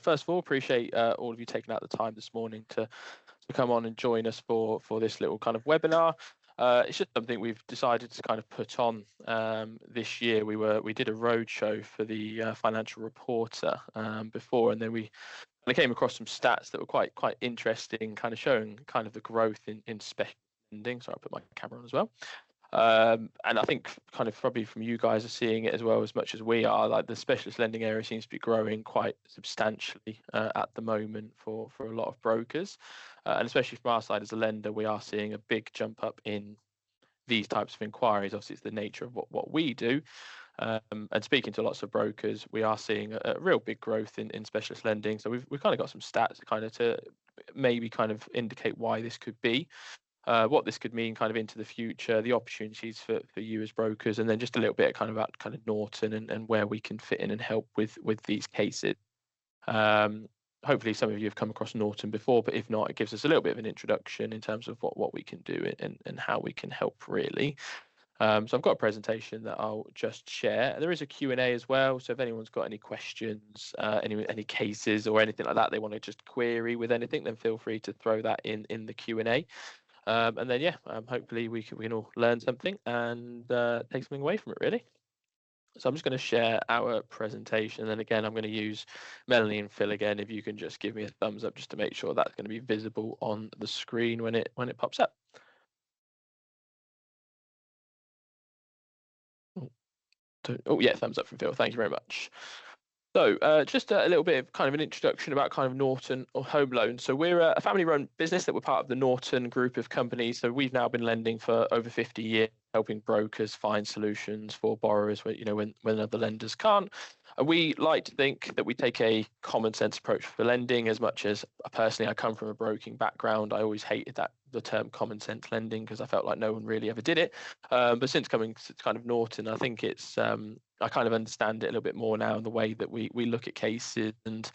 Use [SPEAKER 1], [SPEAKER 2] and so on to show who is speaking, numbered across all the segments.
[SPEAKER 1] first of all, appreciate all of you taking out the time this morning to come on and join us for this little kind of webinar. It's just something we've decided to kind of put on this year. We did a roadshow for the Financial Reporter before, and then we came across some stats that were quite interesting, kind of showing kind of the growth in spec lending. So I'll put my camera on as well. And I think kind of probably from you guys are seeing it as well as much as we are, like the specialist lending area seems to be growing quite substantially at the moment for a lot of brokers, and especially from our side as a lender, we are seeing a big jump up in these types of inquiries. Obviously it's the nature of what we do, and speaking to lots of brokers, we are seeing a real big growth in specialist lending. So we've kind of got some stats kind of to maybe kind of indicate why this could be. What this could mean kind of into the future, the opportunities for you as brokers, and then just a little bit kind of about kind of Norton and where we can fit in and help with these cases. Hopefully some of you have come across Norton before, but if not, it gives us a little bit of an introduction in terms of what we can do and how we can help really. So I've got a presentation that I'll just share. There is a Q&A as well, so if anyone's got any questions, any cases or anything like that they want to just query with anything, then feel free to throw that in the Q&A. And then, hopefully we can all learn something and take something away from it, really. So I'm just going to share our presentation. And then again, I'm going to use Melanie and Phil again. If you can just give me a thumbs up just to make sure that's going to be visible on the screen when it pops up. Oh yeah, thumbs up from Phil. Thank you very much. So just a little bit of kind of an introduction about kind of Norton Home Loans. So we're a family-run business that we're part of the Norton group of companies. So we've now been lending for over 50 years, helping brokers find solutions for borrowers when other lenders can't. And we like to think that we take a common sense approach for lending. As much as personally I come from a broking background, I always hated the term common sense lending because I felt like no one really ever did it. But since coming to kind of Norton, I think it's I kind of understand it a little bit more now in the way that we look at cases, and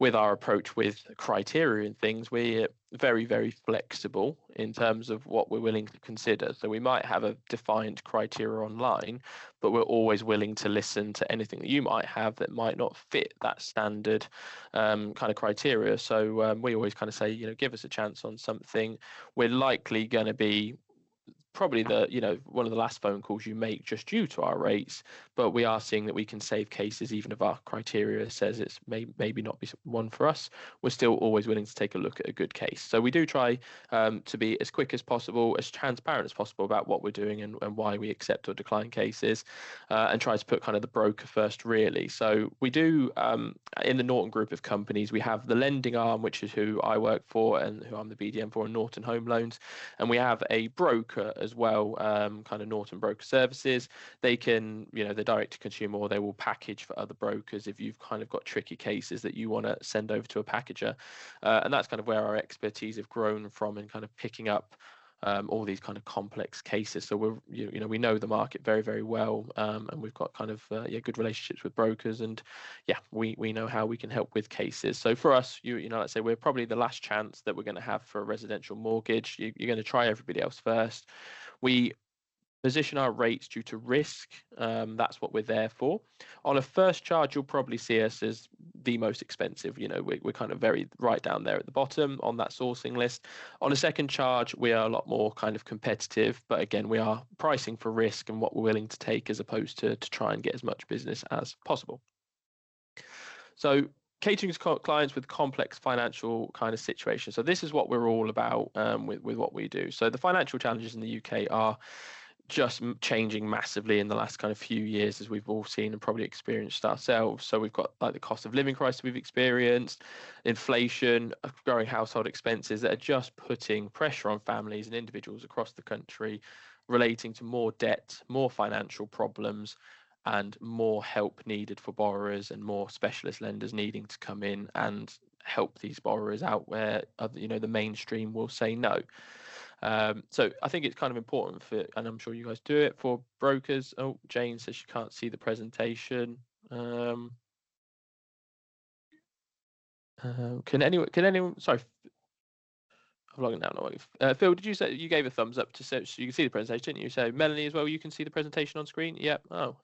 [SPEAKER 1] with our approach with criteria and things, we're very, very flexible in terms of what we're willing to consider. So we might have a defined criteria online, but we're always willing to listen to anything that you might have that might not fit that standard kind of criteria. So we always kind of say, give us a chance on something. We're likely going to be probably one of the last phone calls you make just due to our rates, but we are seeing that we can save cases even if our criteria says it's maybe not be one for us. We're still always willing to take a look at a good case. So we do try to be as quick as possible, as transparent as possible about what we're doing and why we accept or decline cases, and try to put kind of the broker first really. So we do in the Norton group of companies, we have the lending arm, which is who I work for and who I'm the BDM for, Norton Home Loans, and we have a broker as well, kind of Norton Broker Services. They can, they're direct to consumer, or they will package for other brokers if you've kind of got tricky cases that you want to send over to a packager. And that's kind of where our expertise have grown from in kind of picking up all these kind of complex cases. So we're, we know the market very, very well, and we've got kind of good relationships with brokers, and we know how we can help with cases. So for us, let's say we're probably the last chance that we're going to have for a residential mortgage. You're going to try everybody else first. We position our rates due to risk. That's what we're there for. On a first charge, you'll probably see us as the most expensive. We're kind of very right down there at the bottom on that sourcing list. On a second charge, we are a lot more kind of competitive, but again, we are pricing for risk and what we're willing to take as opposed to try and get as much business as possible. So catering to clients with complex financial kind of situations. So this is what we're all about with what we do. So the financial challenges in the UK are just changing massively in the last kind of few years, as we've all seen and probably experienced ourselves. So we've got like the cost of living crisis we've experienced, inflation, growing household expenses that are just putting pressure on families and individuals across the country, relating to more debt, more financial problems, and more help needed for borrowers, and more specialist lenders needing to come in and help these borrowers out where the mainstream will say no. So I think it's kind of important for, and I'm sure you guys do it, for brokers. Oh, Jane says she can't see the presentation. Can anyone, sorry, I'm logging now. Phil, did you say you gave a thumbs up so you can see the presentation, didn't you? So Melanie as well, you can see the presentation on screen? Yep. Oh,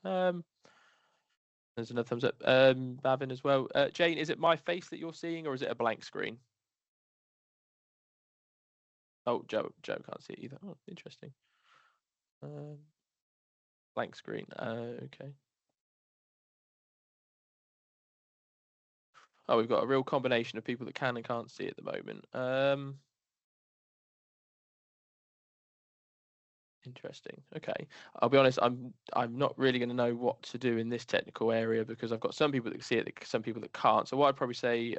[SPEAKER 1] There's another thumbs up. Bavin as well. Jane, is it my face that you're seeing, or is it a blank screen? Oh, Joe can't see it either. Oh, interesting. Blank screen. Okay. Oh, we've got a real combination of people that can and can't see at the moment. Interesting. Okay. I'll be honest, I'm not really going to know what to do in this technical area because I've got some people that can see it, some people that can't. So what I'd probably say,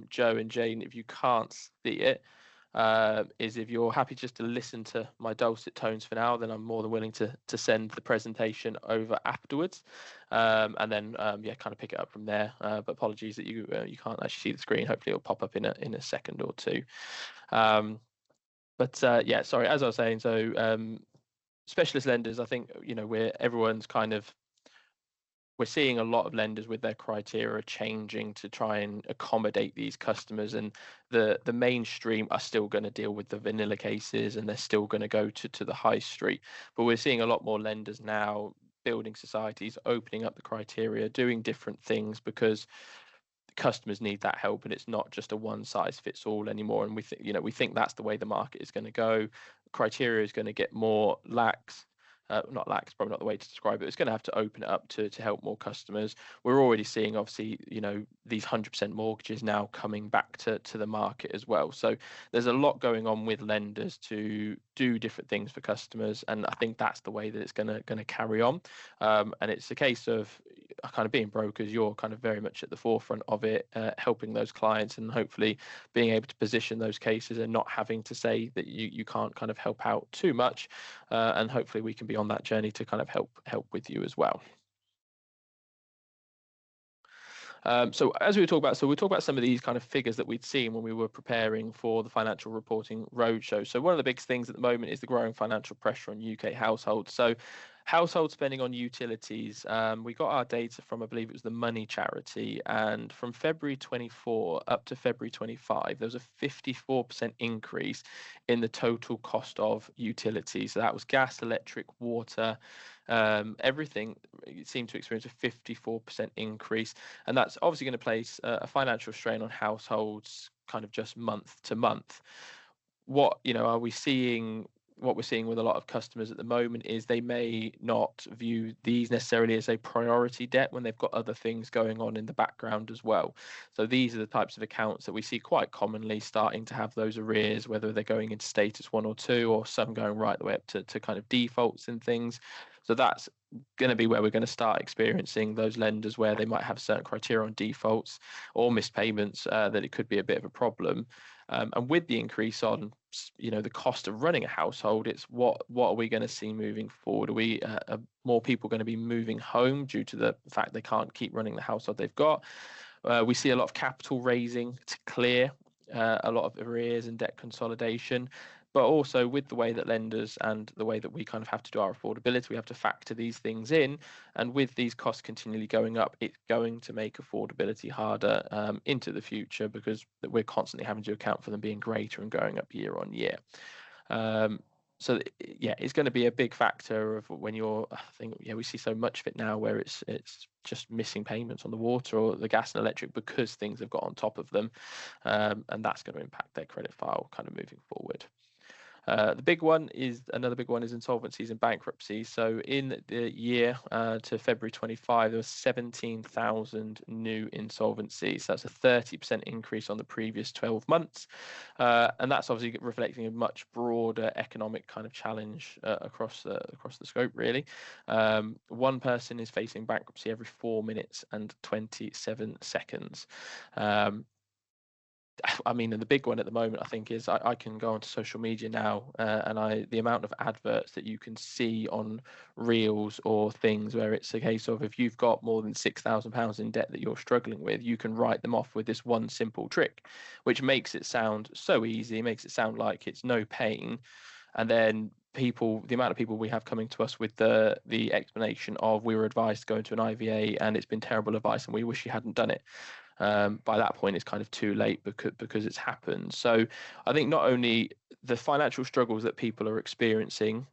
[SPEAKER 1] Joe and Jane, if you can't see it, is if you're happy just to listen to my dulcet tones for now, then I'm more than willing to send the presentation over afterwards, and then yeah, kind of pick it up from there. But apologies that you can't actually see the screen. Hopefully it'll pop up in a second or two. But yeah, sorry, as I was saying, so specialist lenders, I think, we're seeing a lot of lenders with their criteria changing to try and accommodate these customers, and the mainstream are still going to deal with the vanilla cases, and they're still going to go to the high street. But we're seeing a lot more lenders now, building societies, opening up the criteria, doing different things because customers need that help, and it's not just a one size fits all anymore. And we think that's the way the market is going to go. Criteria is going to get more lax. Not lax, probably not the way to describe it. It's going to have to open it up to help more customers. We're already seeing, obviously, these 100% mortgages now coming back to the market as well. So there's a lot going on with lenders to do different things for customers, and I think that's the way that it's going to carry on. And it's a case of kind of being brokers. You're kind of very much at the forefront of it, helping those clients, and hopefully being able to position those cases and not having to say that you can't kind of help out too much. And hopefully we can be on that journey to kind of help with you as well. So as we were talking about, so we'll talk about some of these kind of figures that we'd seen when we were preparing for the financial reporting roadshow. So one of the big things at the moment is the growing financial pressure on UK households. So household spending on utilities, we got our data from, I believe it was the Money Charity, and from February 24 up to February 25, there was a 54% increase in the total cost of utilities. So that was gas, electric, water, everything seemed to experience a 54% increase, and that's obviously going to place a financial strain on households kind of just month to month. Are we seeing? What we're seeing with a lot of customers at the moment is they may not view these necessarily as a priority debt when they've got other things going on in the background as well. So these are the types of accounts that we see quite commonly starting to have those arrears, whether they're going into status 1 or 2, or some going right the way up to kind of defaults and things. So that's going to be where we're going to start experiencing those lenders where they might have certain criteria on defaults or missed payments, that it could be a bit of a problem. And with the increase on the cost of running a household, it's what are we going to see moving forward? Are more people going to be moving home due to the fact they can't keep running the household they've got? We see a lot of capital raising to clear a lot of arrears and debt consolidation. But also with the way that lenders and the way that we kind of have to do our affordability, we have to factor these things in. And with these costs continually going up, it's going to make affordability harder into the future, because we're constantly having to account for them being greater and going up year on year. So yeah, it's going to be a big factor of when I think, we see so much of it now where it's just missing payments on the water or the gas and electric because things have got on top of them, and that's going to impact their credit file kind of moving forward. Another big one is insolvencies and bankruptcies. So in the year to February 25, there was 17,000 new insolvencies. So that's a 30% increase on the previous 12 months. And that's obviously reflecting a much broader economic kind of challenge across the scope, really. One person is facing bankruptcy every 4 minutes and 27 seconds. I mean, and the big one at the moment, I think, is I can go onto social media now, and the amount of adverts that you can see on reels or things where it's a case of, if you've got more than £6,000 in debt that you're struggling with, you can write them off with this one simple trick, which makes it sound so easy, makes it sound like it's no pain. And then the amount of people we have coming to us with the explanation of, we were advised to go into an IVA and it's been terrible advice and we wish you hadn't done it. By that point, it's kind of too late because it's happened. So I think not only the financial struggles that people are experiencing,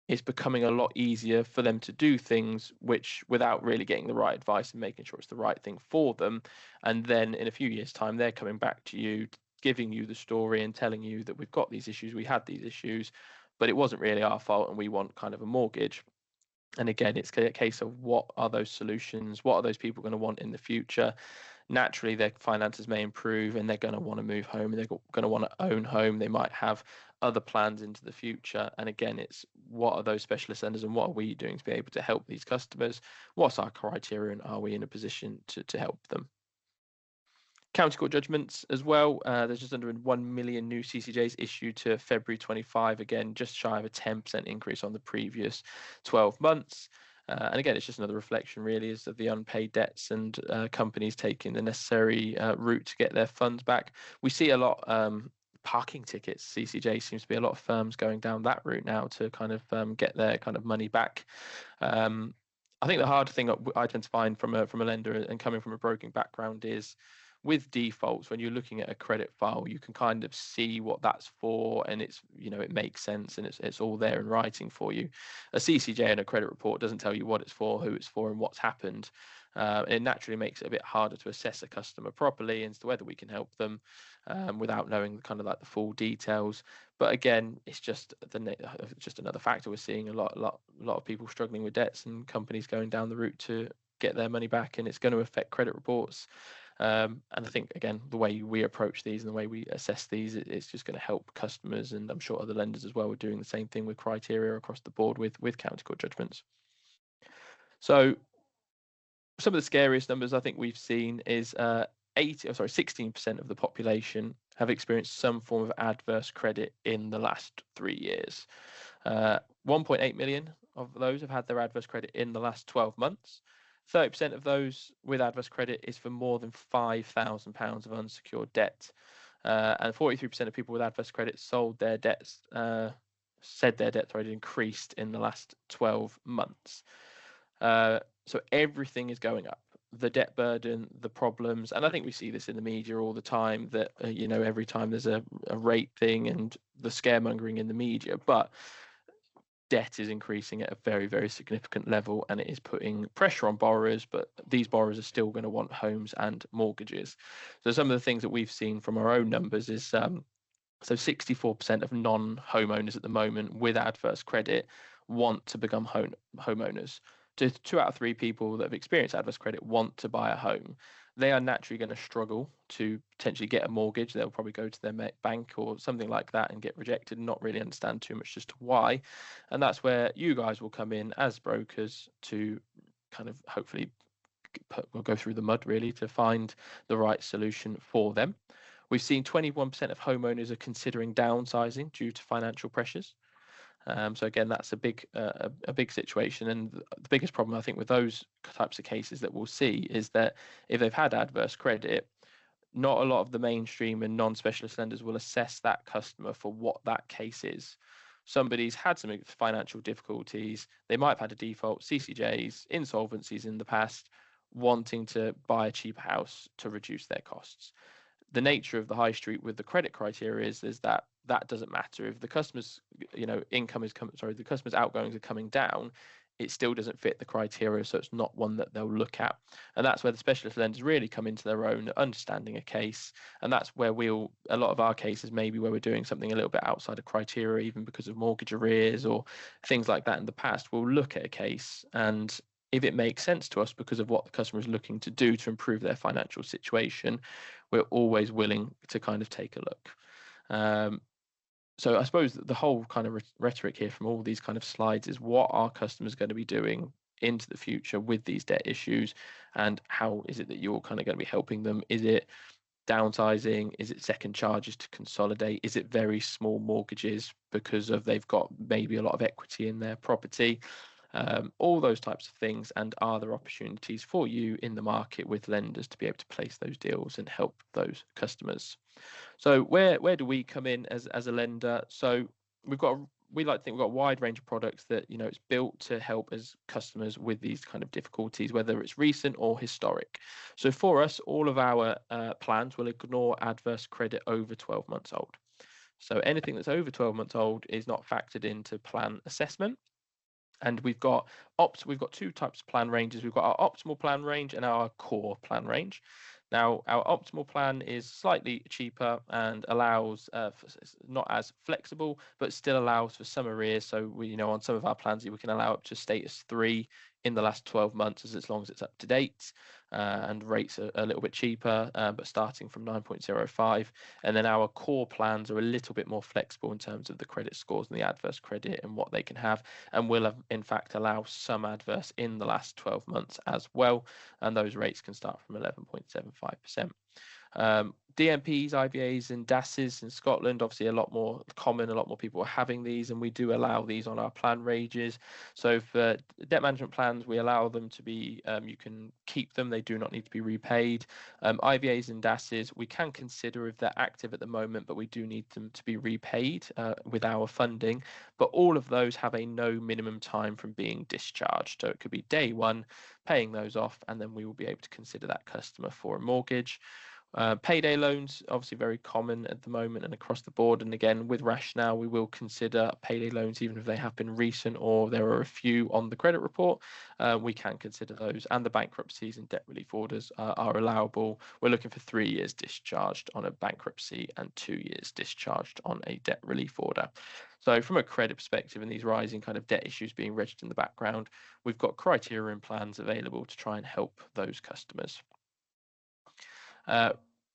[SPEAKER 1] it's becoming a lot easier for them to do things which, without really getting the right advice and making sure it's the right thing for them. And then in a few years' time, they're coming back to you, giving you the story and telling you that we've got these issues, we had these issues, but it wasn't really our fault and we want kind of a mortgage. And again, it's a case of what are those solutions? What are those people going to want in the future? Naturally, their finances may improve and they're going to want to move home and they're going to want to own home. They might have other plans into the future. And again, it's what are those specialist lenders and what are we doing to be able to help these customers? What's our criteria and are we in a position to help them? County court judgments as well. There's just under 1 million new CCJs issued to February 25, again, just shy of a 10% increase on the previous 12 months. And again, it's just another reflection, really, is of the unpaid debts and companies taking the necessary route to get their funds back. We see a lot parking tickets. CCJ seems to be a lot of firms going down that route now to kind of get their kind of money back. I think the hard thing I tend to find from a lender and coming from a broking background is with defaults, when you're looking at a credit file, you can kind of see what that's for, and it's, you know, it makes sense and it's all there in writing for you. A CCJ and a credit report doesn't tell you what it's for, who it's for, and what's happened. It naturally makes it a bit harder to assess a customer properly as to whether we can help them without knowing kind of like the full details. But again, it's just just another factor. We're seeing a lot of people struggling with debts and companies going down the route to get their money back, and it's going to affect credit reports. And I think, again, the way we approach these and the way we assess these, it's just going to help customers, and I'm sure other lenders as well are doing the same thing with criteria across the board with county court judgments. So some of the scariest numbers I think we've seen is 16% of the population have experienced some form of adverse credit in the last 3 years. 1.8 million of those have had their adverse credit in the last 12 months. 30% of those with adverse credit is for more than £5,000 of unsecured debt. And 43% of people with adverse credit said their debts had increased in the last 12 months. So everything is going up. The debt burden, the problems, and I think we see this in the media all the time, that every time there's a rate thing and the scaremongering in the media, but debt is increasing at a very, very significant level, and it is putting pressure on borrowers, but these borrowers are still going to want homes and mortgages. So some of the things that we've seen from our own numbers is so 64% of non-homeowners at the moment with adverse credit want to become homeowners. 2 out of 3 people that have experienced adverse credit want to buy a home. They are naturally going to struggle to potentially get a mortgage. They'll probably go to their bank or something like that and get rejected and not really understand too much as to why. And that's where you guys will come in as brokers to kind of hopefully go through the mud, really, to find the right solution for them. We've seen 21% of homeowners are considering downsizing due to financial pressures. So again, that's a big situation, and the biggest problem I think with those types of cases that we'll see is that if they've had adverse credit, not a lot of the mainstream and non-specialist lenders will assess that customer for what that case is. Somebody's had some financial difficulties, they might have had a default, CCJs, insolvencies in the past, wanting to buy a cheaper house to reduce their costs. The nature of the high street with the credit criteria is that doesn't matter. If the customer's the customer's outgoings are coming down, it still doesn't fit the criteria, so it's not one that they'll look at. And that's where the specialist lenders really come into their own, understanding a case. And that's where a lot of our cases, maybe where we're doing something a little bit outside of criteria, even because of mortgage arrears or things like that in the past, we'll look at a case, and if it makes sense to us because of what the customer is looking to do to improve their financial situation, we're always willing to kind of take a look. So I suppose the whole kind of rhetoric here from all these kind of slides is what are customers going to be doing into the future with these debt issues, and how is it that you're kind of going to be helping them? Is it downsizing? Is it second charges to consolidate? Is it very small mortgages because they've got maybe a lot of equity in their property? All those types of things, and are there opportunities for you in the market with lenders to be able to place those deals and help those customers? So where do we come in as a lender? So we like to think we've got a wide range of products that it's built to help as customers with these kind of difficulties, whether it's recent or historic. So for us, all of our plans will ignore adverse credit over 12 months old. So anything that's over 12 months old is not factored into plan assessment. And we've got two types of plan ranges. We've got our optimal plan range and our core plan range. Now, our optimal plan is slightly cheaper and allows it's not as flexible, but still allows for some arrears. So we, on some of our plans, we can allow up to status 3 in the last 12 months, as long as it's up to date, and rates are a little bit cheaper, but starting from 9.05. And then our core plans are a little bit more flexible in terms of the credit scores and the adverse credit and what they can have, and will in fact allow some adverse in the last 12 months as well. And those rates can start from 11.75%. DMPs, IVAs, and DASs in Scotland, obviously a lot more common, a lot more people are having these, and we do allow these on our plan ranges. So for debt management plans, we allow them to be, you can keep them, they do not need to be repaid. IVAs and DASs, we can consider if they're active at the moment, but we do need them to be repaid with our funding. But all of those have a no minimum time from being discharged. So it could be day one, paying those off, and then we will be able to consider that customer for a mortgage. Payday loans, obviously very common at the moment and across the board. And again, with rationale, we will consider payday loans, even if they have been recent or there are a few on the credit report. We can consider those. And the bankruptcies and debt relief orders are allowable. We're looking for 3 years discharged on a bankruptcy and 2 years discharged on a debt relief order. So from a credit perspective and these rising kind of debt issues being registered in the background, we've got criteria and plans available to try and help those customers.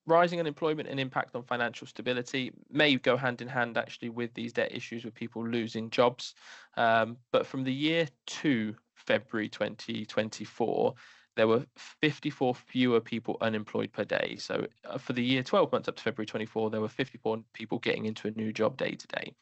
[SPEAKER 1] Rising unemployment and impact on financial stability may go hand in hand actually with these debt issues, with people losing jobs. But from the year to February 2024, there were 54 fewer people unemployed per day. So for the year 12 months up to February 24, there were 54 people getting into a new job day to day.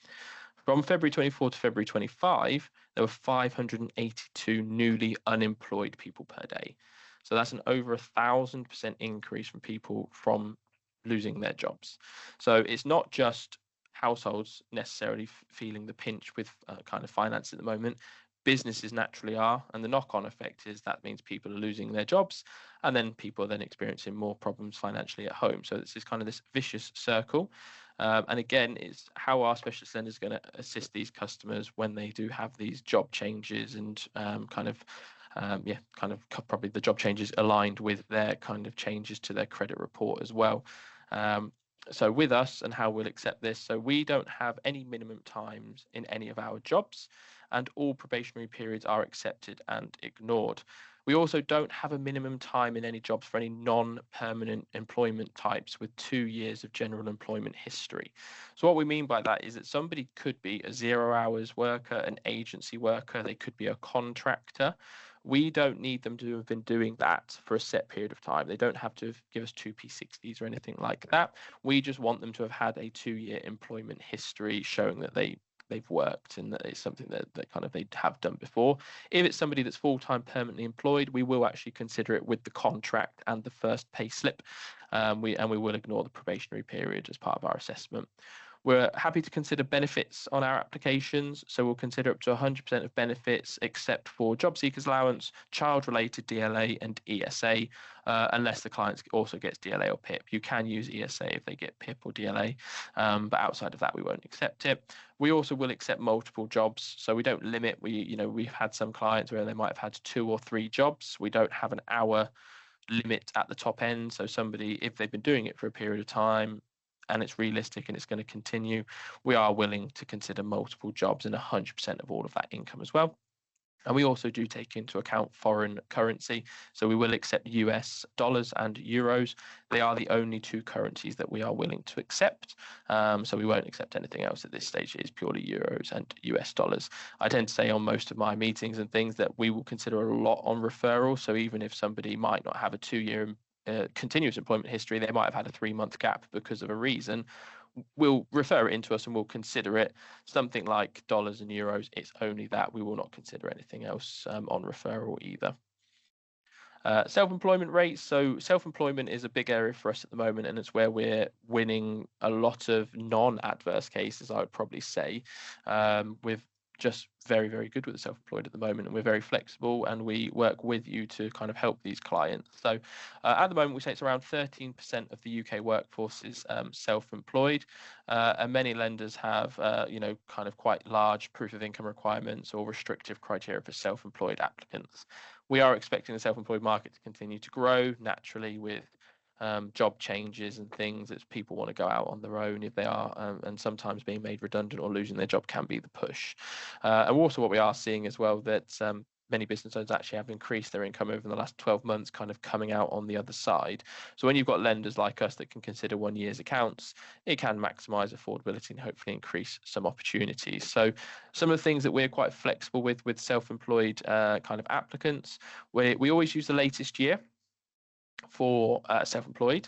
[SPEAKER 1] From February 24 to February 25, there were 582 newly unemployed people per day. So that's an over 1,000% increase from people from losing their jobs. So it's not just households necessarily feeling the pinch with kind of finance at the moment. Businesses naturally are, and the knock-on effect is that means people are losing their jobs, and then people are then experiencing more problems financially at home. So it's kind of this vicious circle. And again, it's how our specialist lenders are going to assist these customers when they do have these job changes and probably the job changes aligned with their kind of changes to their credit report as well. So with us and how we'll accept this, so we don't have any minimum times in any of our jobs, and all probationary periods are accepted and ignored. We also don't have a minimum time in any jobs for any non-permanent employment types with 2 years of general employment history. So what we mean by that is that somebody could be a 0 hours worker, an agency worker, they could be a contractor. We don't need them to have been doing that for a set period of time. They don't have to give us 2 P60s or anything like that. We just want them to have had a 2-year employment history showing that they've worked and that it's something that kind of they have done before. If it's somebody that's full-time permanently employed, we will actually consider it with the contract and the first pay slip. We will ignore the probationary period as part of our assessment. We're happy to consider benefits on our applications, so we'll consider up to 100% of benefits except for job seekers allowance, child-related DLA and ESA, unless the client also gets DLA or PIP. You can use ESA if they get PIP or DLA, but outside of that, we won't accept it. We also will accept multiple jobs, so we don't limit. We've had some clients where they might have had 2 or 3 jobs. We don't have an hour limit at the top end, so somebody, if they've been doing it for a period of time, and it's realistic and it's going to continue, we are willing to consider multiple jobs and 100% of all of that income as well. And we also do take into account foreign currency. So we will accept US dollars and euros. They are the only 2 currencies that we are willing to accept. So we won't accept anything else at this stage. It is purely euros and US dollars. I tend to say on most of my meetings and things that we will consider a lot on referral. So even if somebody might not have a 2-year continuous employment history, they might have had a 3-month gap because of a reason, we'll refer it into us and we'll consider it. Something like dollars and euros, it's only that. We will not consider anything else on referral either. Self-employment rates. So self-employment is a big area for us at the moment, and it's where we're winning a lot of non-adverse cases, I would probably say, with just very, very good with the self-employed at the moment, and we're very flexible, and we work with you to kind of help these clients. So at the moment, we say it's around 13% of the UK workforce is self-employed, and many lenders have, kind of quite large proof of income requirements or restrictive criteria for self-employed applicants. We are expecting the self-employed market to continue to grow naturally with job changes and things as people want to go out on their own if they are, and sometimes being made redundant or losing their job can be the push. And also what we are seeing as well, that many business owners actually have increased their income over the last 12 months, kind of coming out on the other side. So when you've got lenders like us that can consider 1 year's accounts, it can maximize affordability and hopefully increase some opportunities. So some of the things that we're quite flexible with self-employed kind of applicants, we always use the latest year for self-employed.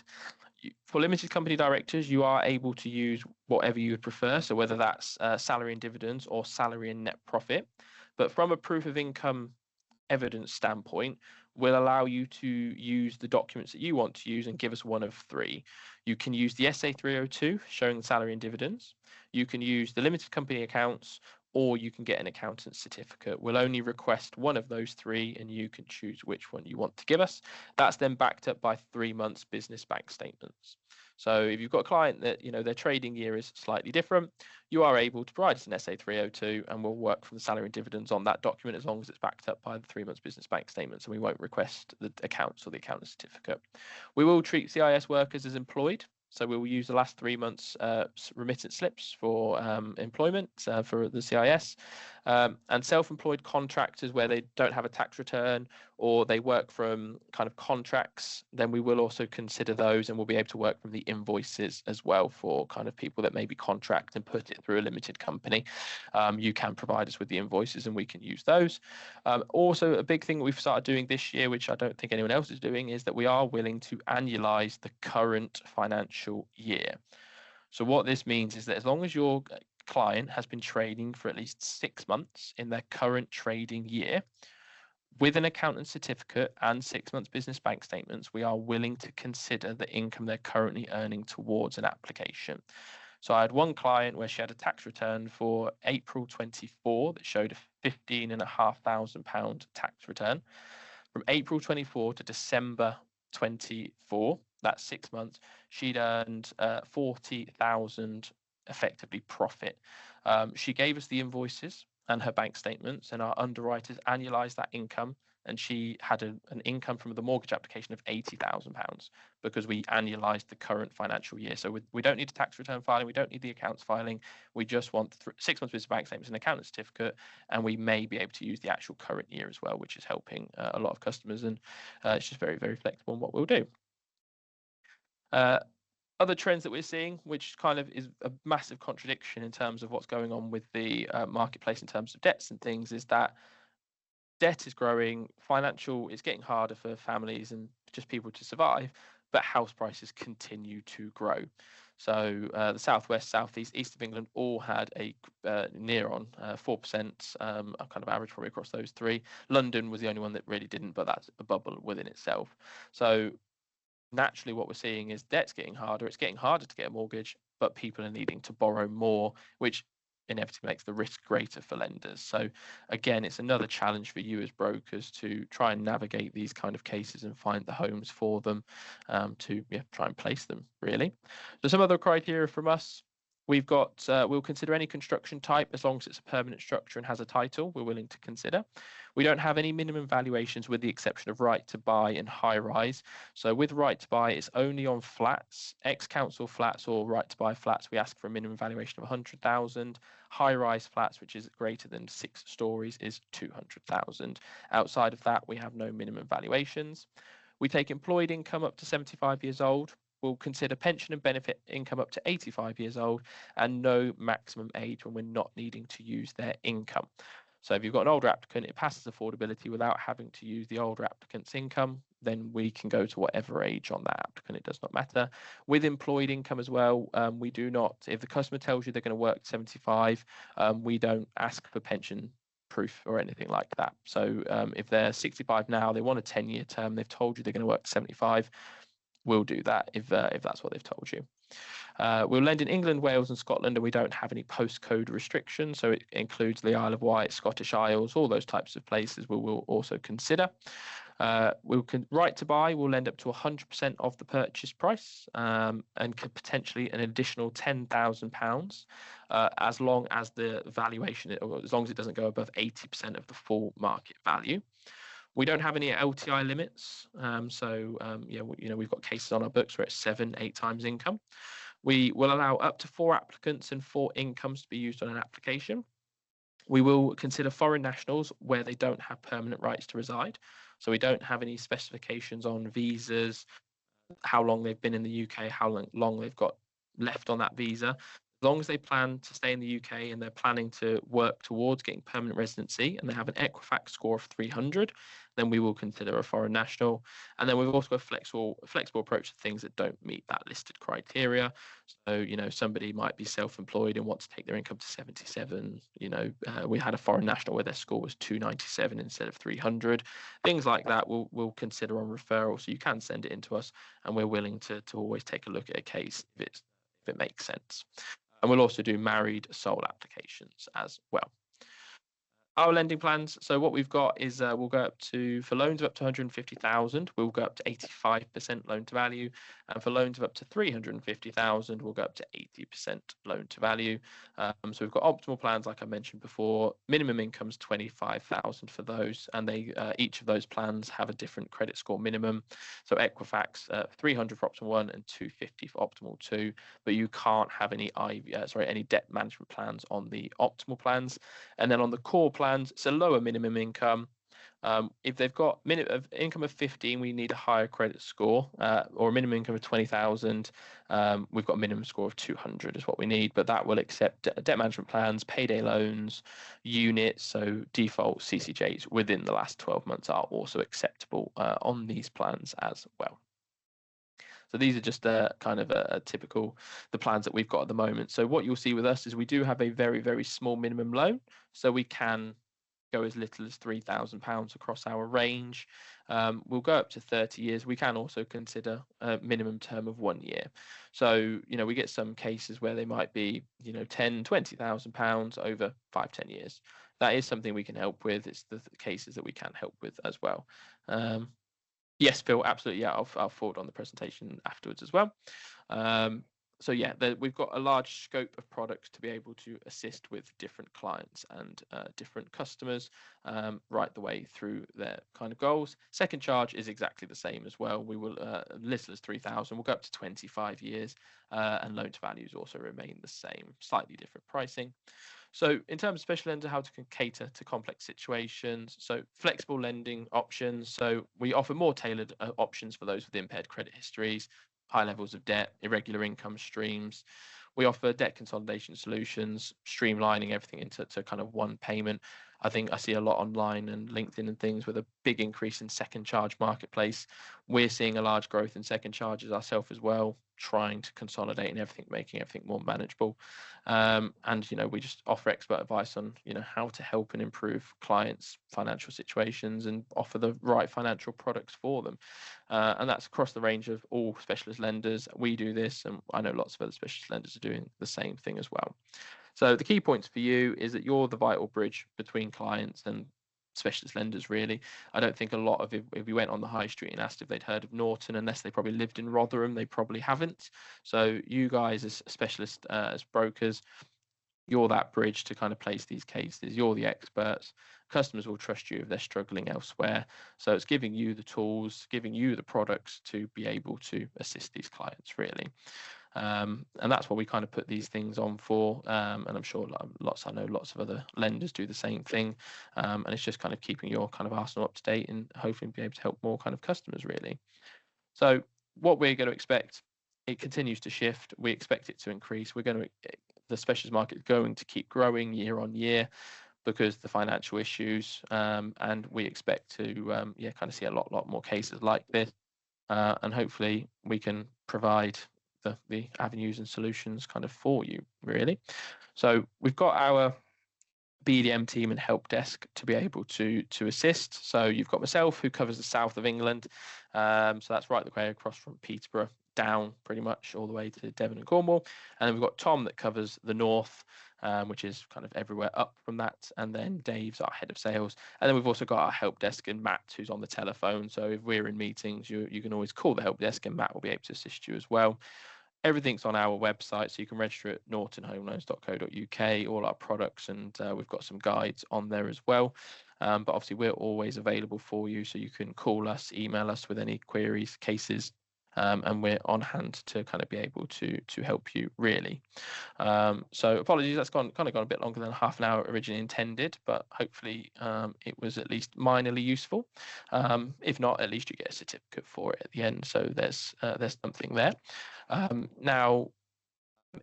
[SPEAKER 1] For limited company directors, you are able to use whatever you would prefer. So whether that's salary and dividends or salary and net profit. But from a proof of income evidence standpoint, will allow you to use the documents that you want to use and give us one of three. You can use the SA 302 showing the salary and dividends. You can use the limited company accounts, or you can get an accountant's certificate. We'll only request one of those three, and you can choose which one you want to give us. That's then backed up by 3 months business bank statements. So if you've got a client that, their trading year is slightly different, you are able to provide us an SA 302, and we'll work from the salary and dividends on that document as long as it's backed up by the 3 months business bank statements, and we won't request the accounts or the accountant's certificate. We will treat CIS workers as employed. So we will use the last 3 months remittance slips for employment for the CIS, and self-employed contractors where they don't have a tax return or they work from kind of contracts, then we will also consider those, and we'll be able to work from the invoices as well for kind of people that maybe contract and put it through a limited company. You can provide us with the invoices and we can use those. Also, a big thing we've started doing this year, which I don't think anyone else is doing, is that we are willing to annualize the current financial year. So what this means is that as long as your client has been trading for at least 6 months in their current trading year, with an accountant certificate and 6 months business bank statements, we are willing to consider the income they're currently earning towards an application. So I had one client where she had a tax return for April 24 that showed a £15,500 tax return. From April 24 to December 24, that's 6 months, she'd earned 40,000 effectively profit. She gave us the invoices and her bank statements, and our underwriters annualized that income, and she had an income from the mortgage application of £80,000 because we annualized the current financial year. So we don't need a tax return filing, we don't need the accounts filing, we just want 6 months business bank statements and accountant certificate, and we may be able to use the actual current year as well, which is helping a lot of customers, and it's just very, very flexible in what we'll do. Other trends that we're seeing, which kind of is a massive contradiction in terms of what's going on with the marketplace in terms of debts and things, is that debt is growing, it's getting harder for families and just people to survive, but house prices continue to grow. So the southwest, southeast, east of England all had a near on 4% kind of average probably across those three. London was the only one that really didn't, but that's a bubble within itself. So naturally what we're seeing is debt's getting harder. It's getting harder to get a mortgage, but people are needing to borrow more, which inevitably makes the risk greater for lenders. So again, it's another challenge for you as brokers to try and navigate these kind of cases and find the homes for them, to try and place them really. So some other criteria from us. We've got, we'll consider any construction type as long as it's a permanent structure and has a title, we're willing to consider. We don't have any minimum valuations with the exception of right to buy and high rise. So with right to buy, it's only on flats, ex-council flats or right to buy flats. We ask for a minimum valuation of 100,000. High rise flats, which is greater than 6 stories, is 200,000. Outside of that, we have no minimum valuations. We take employed income up to 75 years old. We'll consider pension and benefit income up to 85 years old, and no maximum age when we're not needing to use their income. So if you've got an older applicant, it passes affordability without having to use the older applicant's income, then we can go to whatever age on that applicant, it does not matter. With employed income as well, we do not, if the customer tells you they're going to work 75, we don't ask for pension proof or anything like that. So if they're 65 now, they want a 10-year term, they've told you they're going to work 75, will do that if that's what they've told you. We'll lend in England, Wales, and Scotland, and we don't have any postcode restrictions. So it includes the Isle of Wight, Scottish Isles, all those types of places we will also consider. Right to buy will lend up to 100% of the purchase price, and could potentially an additional £10,000, as long as the valuation, or as long as it doesn't go above 80% of the full market value. We don't have any LTI limits, we've got cases on our books where it's 7-8 times income. We will allow up to 4 applicants and 4 incomes to be used on an application. We will consider foreign nationals where they don't have permanent rights to reside. So we don't have any specifications on visas, how long they've been in the UK, how long they've got left on that visa. As long as they plan to stay in the UK and they're planning to work towards getting permanent residency and they have an Equifax score of 300, then we will consider a foreign national. And then we've also got a flexible approach to things that don't meet that listed criteria. So, somebody might be self-employed and want to take their income to 77. We had a foreign national where their score was 297 instead of 300. Things like that we'll consider on referral. So you can send it in to us, and we're willing to always take a look at a case if it makes sense. And we'll also do married sole applications as well. Our lending plans. So what we've got is we'll go up to, for loans of up to 150,000, we'll go up to 85% loan to value, and for loans of up to 350,000, we'll go up to 80% loan to value. So we've got optimal plans, like I mentioned before. Minimum income's 25,000 for those, and they each of those plans have a different credit score minimum. So Equifax 300 for optimal 1 and 250 for optimal 2, but you can't have any debt management plans on the optimal plans. And then on the core plans, it's a lower minimum income. If they've got income of 15, we need a higher credit score, or a minimum income of 20,000. We've got a minimum score of 200 is what we need, but that will accept debt management plans, payday loans, units, so default CCJs within the last 12 months are also acceptable on these plans as well. So these are just kind of a typical, the plans that we've got at the moment. So what you'll see with us is we do have a very, very small minimum loan. So we can go as little as £3,000 across our range. We'll go up to 30 years. We can also consider a minimum term of 1 year. So, we get some cases where they might be, £10,000-20,000 over 5-10 years. That is something we can help with. It's the cases that we can help with as well. Yes, Phil, absolutely. Yeah, I'll forward on the presentation afterwards as well. So yeah, we've got a large scope of products to be able to assist with different clients and different customers right the way through their kind of goals. Second charge is exactly the same as well. We will little as 3,000. We'll go up to 25 years, and loan to values also remain the same, slightly different pricing. So in terms of special lender, how to cater to complex situations. So flexible lending options. So we offer more tailored options for those with impaired credit histories, high levels of debt, irregular income streams. We offer debt consolidation solutions, streamlining everything into kind of one payment. I think I see a lot online and LinkedIn and things with a big increase in second charge marketplace. We're seeing a large growth in second charges ourselves as well, trying to consolidate and everything, making everything more manageable. And we just offer expert advice on how to help and improve clients' financial situations and offer the right financial products for them. And that's across the range of all specialist lenders. We do this, and I know lots of other specialist lenders are doing the same thing as well. So the key points for you is that you're the vital bridge between clients and specialist lenders, really. I don't think a lot of, if we went on the high street and asked if they'd heard of Norton, unless they probably lived in Rotherham, they probably haven't. So you guys as specialists, as brokers, you're that bridge to kind of place these cases. You're the experts. Customers will trust you if they're struggling elsewhere. So it's giving you the tools, giving you the products to be able to assist these clients, really. And that's what we kind of put these things on for. And I'm sure lots of other lenders do the same thing. And it's just kind of keeping your kind of arsenal up to date and hopefully be able to help more kind of customers, really. So what we're going to expect, it continues to shift. We expect it to increase. The specialist market is going to keep growing year on year because the financial issues, and we expect to kind of see a lot more cases like this, and hopefully we can provide the avenues and solutions kind of for you, really. So we've got our BDM team and help desk to be able to assist. So you've got myself, who covers the south of England, so that's right the way across from Peterborough down pretty much all the way to Devon and Cornwall, and then we've got Tom that covers the north, which is kind of everywhere up from that, and then Dave's our head of sales, and then we've also got our help desk and Matt, who's on the telephone. So if we're in meetings, you can always call the help desk and Matt will be able to assist you as well. Everything's on our website, so you can register at nortonhomeloans.co.uk, all our products, and we've got some guides on there as well. But obviously, we're always available for you, so you can call us, email us with any queries, cases, and we're on hand to kind of be able to help you, really. So apologies, that's gone a bit longer than half an hour originally intended, but hopefully it was at least minorly useful. If not, at least you get a certificate for it at the end, so there's something there. Now,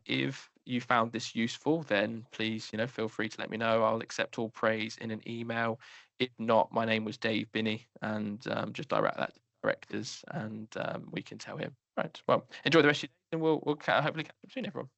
[SPEAKER 1] if you found this useful, then please, feel free to let me know. I'll accept all praise in an email. If not, my name was Dave Binney, and just direct that to the directors, and we can tell him. Right. Well, enjoy the rest of your day, and we'll hopefully catch up soon, everyone.